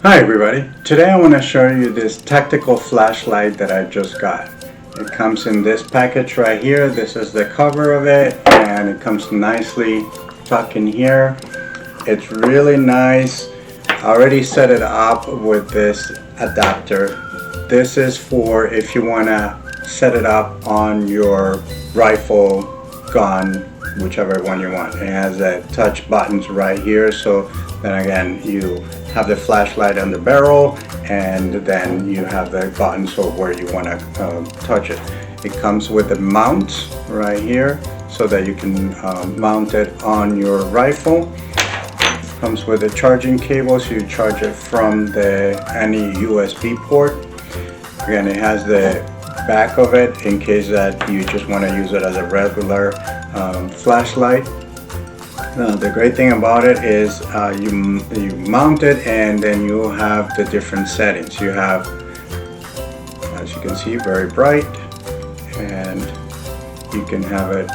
Hi everybody, today I want to show you this tactical flashlight that I just got. It comes in this package right here. This is the cover of it, and it comes nicely tucked in here. It's really nice. I already set it up with this adapter. This is for if you want to set it up on your rifle, gun, whichever one you want. It has the touch buttons right here, so then again you have the flashlight on the barrel, and then you have the buttons for where you want to touch it. It comes with a mount right here so that you can mount it on your rifle. It comes with a charging cable, so you charge it from any USB port. Again, it has the back of it in case that you just want to use it as a regular flashlight. The great thing about it is you mount it, and then you have the different settings. You have, as you can see, very bright, and you can have it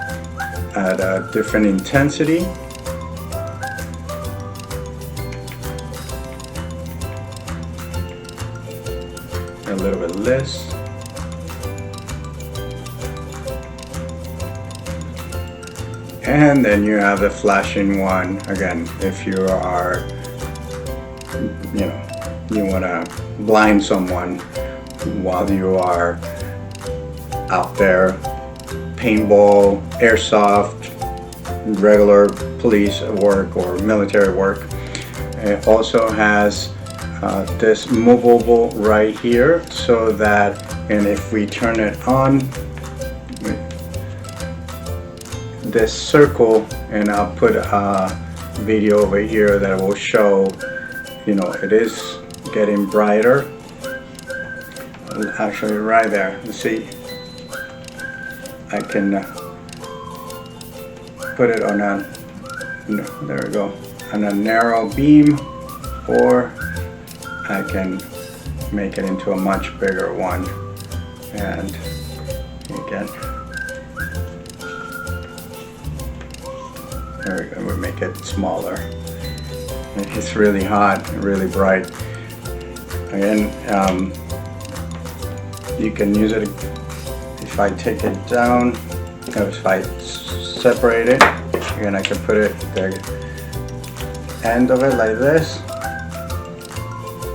at a different intensity. A little bit less. And then you have the flashing one. Again, if you are, you want to blind someone while you are out there, paintball, airsoft, regular police work or military work. It also has this movable right here, so that, and if we turn it on, this circle, and I'll put a video over here that will show, it is getting brighter. Actually, right there, you see, I can put it on there we go, on a narrow beam, or I can make it into a much bigger one, and again, there we go, we make it smaller. It's really hot, really bright. Again, you can use it if I take it down, if I separate it, again I can put it the end of it like this,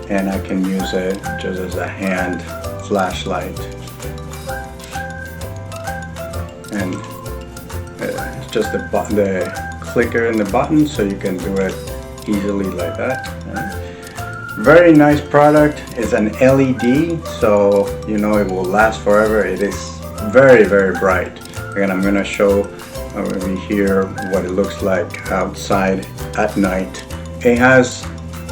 and I can use it just as a hand flashlight. And it's just the clicker and the button, so you can do it easily like that. Very nice product. It's an LED, so it will last forever. It is very, very bright. Again, I'm going to show over here what it looks like outside at night. It has,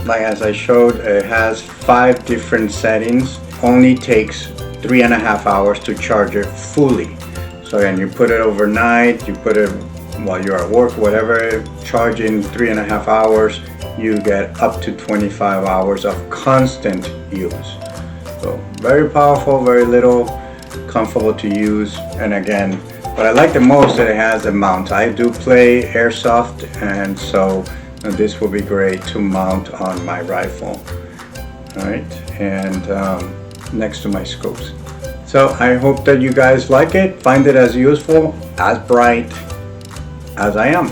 like as I showed, it has 5 different settings. Only takes 3.5 hours to charge it fully. So again, you put it overnight, you put it while you're at work, whatever, charge in 3.5 hours, you get up to 25 hours of constant use. So very powerful, very little, comfortable to use. And again, what I like the most, that it has a mount. I do play airsoft, and so this will be great to mount on my rifle. All right, and next to my scopes. So I hope that you guys like it, find it as useful, as bright as I am.